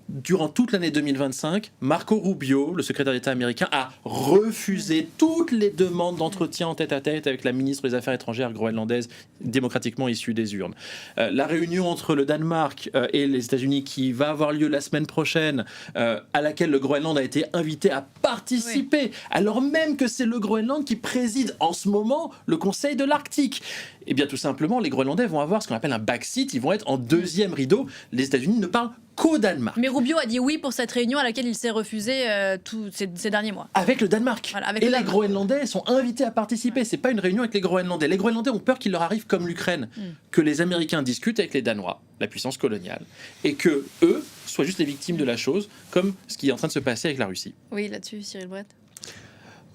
Durant toute l'année 2025, Marco Rubio, le secrétaire d'État américain, a refusé toutes les demandes d'entretien en tête-à-tête avec la ministre des Affaires étrangères groenlandaise démocratiquement issue des urnes. La réunion entre le Danemark et les États-Unis qui va avoir lieu la semaine prochaine, à laquelle le Groenland a été invité à participer, alors même que c'est le Groenland qui préside en ce moment le Conseil de l'Arctique. Eh bien, tout simplement, les Groenlandais vont avoir ce qu'on appelle un backseat, ils vont être en deuxième rideau. Les États-Unis ne parlent qu'au Danemark. Mais Rubio a dit oui pour cette réunion à laquelle il s'est refusé tous ces derniers mois. Avec le Danemark. Voilà, les Groenlandais sont invités à participer. Ouais. C'est pas une réunion avec les Groenlandais. Les Groenlandais ont peur qu'il leur arrive comme l'Ukraine, que les Américains discutent avec les Danois, la puissance coloniale, et que eux soient juste les victimes de la chose, comme ce qui est en train de se passer avec la Russie. Oui, là-dessus, Cyril Brett.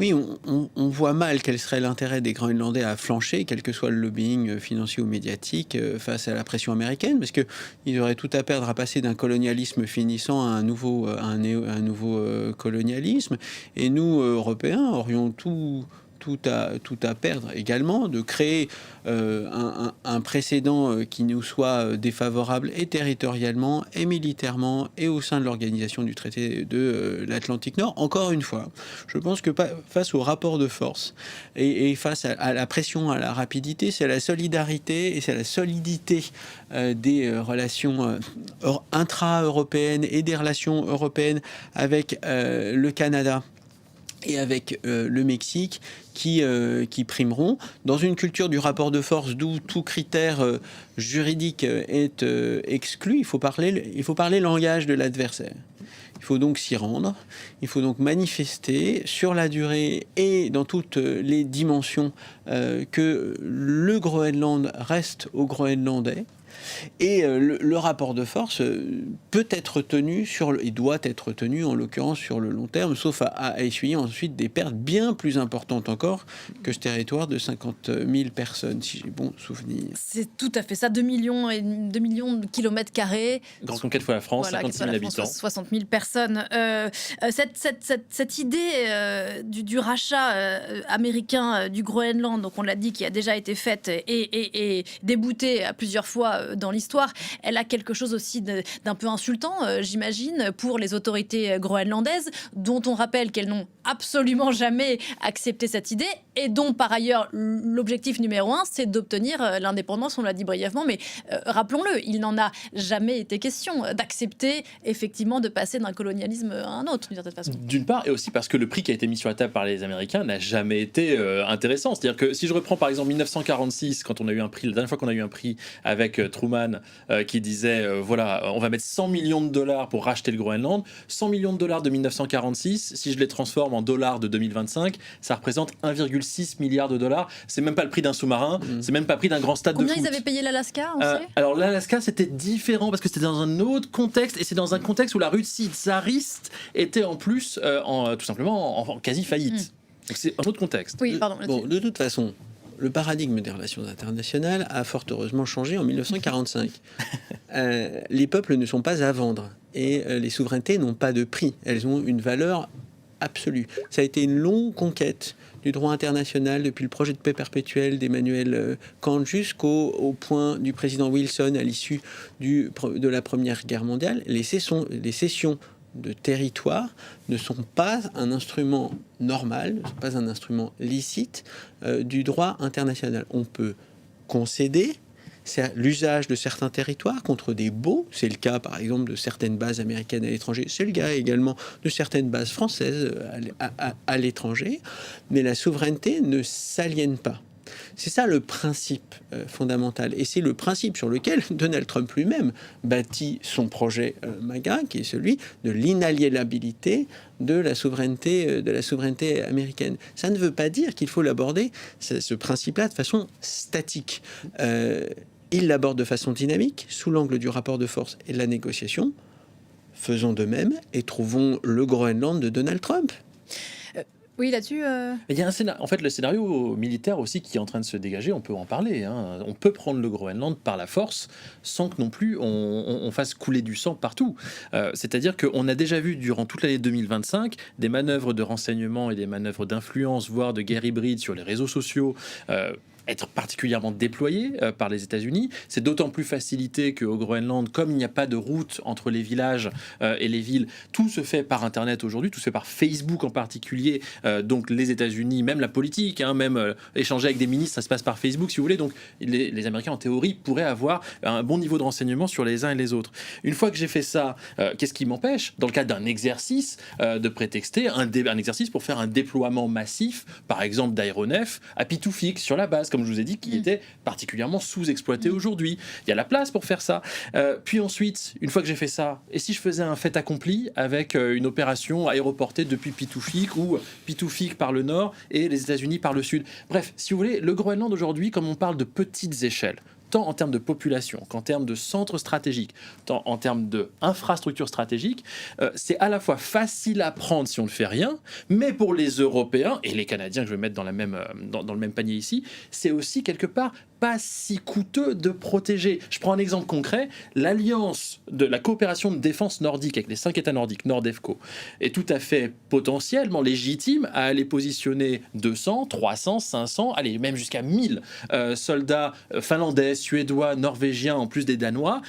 Oui, on voit mal quel serait l'intérêt des Groenlandais à flancher, quel que soit le lobbying financier ou médiatique, face à la pression américaine, parce qu'ils auraient tout à perdre à passer d'un colonialisme finissant à un nouveau colonialisme. Et nous, Européens, aurions tout à perdre également, de créer un précédent qui nous soit défavorable et territorialement et militairement et au sein de l'organisation du traité de l'Atlantique Nord. Encore une fois, je pense que face au rapport de force et face à la pression, à la rapidité, c'est la solidarité et c'est la solidité des relations intra-européennes et des relations européennes avec le Canada et avec le Mexique qui primeront dans une culture du rapport de force d'où tout critère juridique est exclu. Il faut parler le langage de l'adversaire. Il faut donc s'y rendre, il faut donc manifester sur la durée et dans toutes les dimensions que le Groenland reste aux Groenlandais. Et le rapport de force peut être tenu et doit être tenu en l'occurrence sur le long terme, sauf à essuyer ensuite des pertes bien plus importantes encore que ce territoire de 50 000 personnes, si j'ai bon souvenir. C'est tout à fait ça, 2 millions de kilomètres carrés. Grande conquête fois la France, voilà, 56 000 habitants. 60 000 personnes. Cette idée du rachat américain du Groenland, donc on l'a dit, qui a déjà été faite et déboutée à plusieurs fois dans l'histoire, elle a quelque chose aussi d'un peu insultant, j'imagine, pour les autorités groenlandaises, dont on rappelle qu'elles n'ont absolument jamais accepté cette idée et dont, par ailleurs, l'objectif numéro 1, c'est d'obtenir l'indépendance, on l'a dit brièvement, mais rappelons-le, il n'en a jamais été question d'accepter, effectivement, de passer d'un colonialisme à un autre, d'une certaine façon. D'une part, et aussi parce que le prix qui a été mis sur la table par les Américains n'a jamais été intéressant. C'est-à-dire que si je reprends, par exemple, 1946, quand on a eu un prix, la dernière fois qu'on a eu un prix avec Truman, qui disait, voilà, on va mettre 100 millions de dollars pour racheter le Groenland. 100 millions de dollars de 1946, si je les transforme en dollars de 2025, ça représente 1,6 milliard de dollars. C'est même pas le prix d'un sous-marin, c'est même pas le prix d'un grand stade de foot. Combien ils avaient payé l'Alaska, on sait ? Alors l'Alaska, c'était différent parce que c'était dans un autre contexte, et c'est dans un contexte où la Russie tsariste était en plus tout simplement en quasi faillite. Donc c'est un autre contexte. Oui, pardon. Bon, de toute façon, le paradigme des relations internationales a fort heureusement changé en 1945. Les peuples ne sont pas à vendre et les souverainetés n'ont pas de prix. Elles ont une valeur absolue. Ça a été une longue conquête du droit international depuis le projet de paix perpétuel d'Emmanuel Kant jusqu'au point du président Wilson à l'issue de la Première Guerre mondiale. Les cessions de territoire ne sont pas un instrument normal, ne sont pas un instrument licite du droit international. On peut concéder l'usage de certains territoires contre des baux, c'est le cas par exemple de certaines bases américaines à l'étranger, c'est le cas également de certaines bases françaises à l'étranger, mais la souveraineté ne s'aliène pas. C'est ça le principe fondamental. Et c'est le principe sur lequel Donald Trump lui-même bâtit son projet MAGA, qui est celui de l'inaliénabilité de la souveraineté américaine. Ça ne veut pas dire qu'il faut l'aborder, ce principe-là, de façon statique. Il l'aborde de façon dynamique, sous l'angle du rapport de force et de la négociation. Faisons de même et trouvons le Groenland de Donald Trump. Oui, là-dessus... Il y a en fait, le scénario militaire aussi qui est en train de se dégager, on peut en parler. On peut prendre le Groenland par la force sans que non plus on fasse couler du sang partout. C'est-à-dire qu'on a déjà vu durant toute l'année 2025 des manœuvres de renseignement et des manœuvres d'influence, voire de guerre hybride sur les réseaux sociaux, être particulièrement déployé par les États-Unis. C'est d'autant plus facilité qu'au Groenland, comme il n'y a pas de route entre les villages et les villes, tout se fait par Internet aujourd'hui, tout se fait par Facebook en particulier. Donc les États-Unis, même la politique, même échanger avec des ministres, ça se passe par Facebook, si vous voulez. Donc les Américains, en théorie, pourraient avoir un bon niveau de renseignement sur les uns et les autres. Une fois que j'ai fait ça, qu'est-ce qui m'empêche, dans le cadre d'un exercice, de prétexter un exercice pour faire un déploiement massif, par exemple d'aéronefs, à Pitoufik, sur la base, comme je vous ai dit, qui était particulièrement sous-exploité aujourd'hui. Il y a la place pour faire ça. Puis ensuite, une fois que j'ai fait ça, et si je faisais un fait accompli avec une opération aéroportée depuis Pitoufik, ou Pitoufik par le nord et les États-Unis par le sud. Bref, si vous voulez, le Groenland aujourd'hui, comme on parle de petites échelles, tant en termes de population qu'en termes de centres stratégiques, tant en termes d'infrastructures stratégiques, c'est à la fois facile à prendre si on ne fait rien, mais pour les Européens et les Canadiens que je vais mettre dans le même panier ici, c'est aussi quelque part pas si coûteux de protéger. Je prends un exemple concret, l'alliance de la coopération de défense nordique avec les 5 États nordiques, NORDEFCO, est tout à fait potentiellement légitime à aller positionner 200, 300, 500, allez, même jusqu'à 1000 soldats finlandais, suédois, norvégiens, en plus des Danois,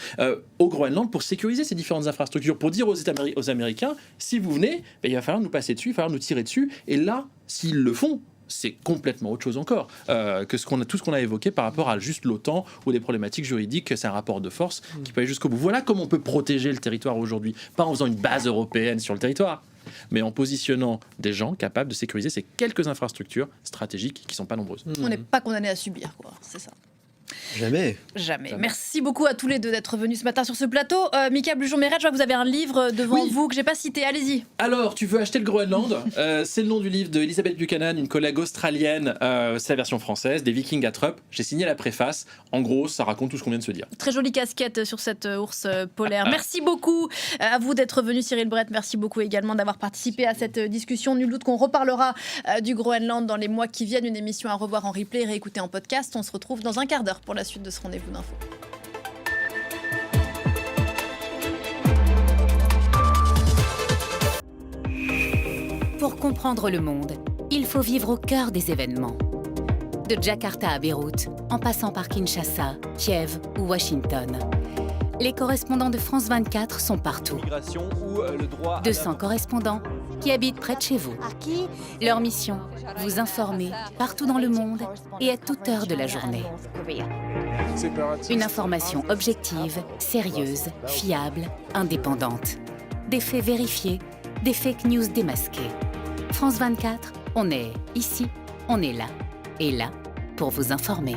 au Groenland pour sécuriser ces différentes infrastructures, pour dire aux Américains, si vous venez, il va falloir nous passer dessus, il va falloir nous tirer dessus, et là, s'ils le font, c'est complètement autre chose encore que tout ce qu'on a évoqué par rapport à juste l'OTAN ou des problématiques juridiques. C'est un rapport de force qui peut aller jusqu'au bout. Voilà comment on peut protéger le territoire aujourd'hui, pas en faisant une base européenne sur le territoire, mais en positionnant des gens capables de sécuriser ces quelques infrastructures stratégiques qui ne sont pas nombreuses. On n'est pas condamné à subir, quoi. C'est ça. Jamais. Merci beaucoup à tous les deux d'être venus ce matin sur ce plateau. Mika Blujon-Mérette, je vois que vous avez un livre devant vous que j'ai pas cité. Allez-y. Alors, tu veux acheter le Groenland c'est le nom du livre de Elizabeth Buchanan, une collègue australienne. C'est la version française, des Vikings à Trupp. J'ai signé la préface. En gros, ça raconte tout ce qu'on vient de se dire. Très jolie casquette sur cette ours polaire. Merci beaucoup à vous d'être venu, Cyril Brett. Merci beaucoup également d'avoir participé à cette discussion. Nul doute qu'on reparlera du Groenland dans les mois qui viennent. Une émission à revoir en replay et réécouter en podcast. On se retrouve dans un quart d'heure pour la suite de ce rendez-vous d'info. Pour comprendre le monde, il faut vivre au cœur des événements. De Jakarta à Beyrouth, en passant par Kinshasa, Kiev ou Washington. Les correspondants de France 24 sont partout. 200 correspondants qui habitent près de chez vous. Leur mission, vous informer partout dans le monde et à toute heure de la journée. Une information objective, sérieuse, fiable, indépendante. Des faits vérifiés, des fake news démasqués. France 24, on est ici, on est là. Et là, pour vous informer.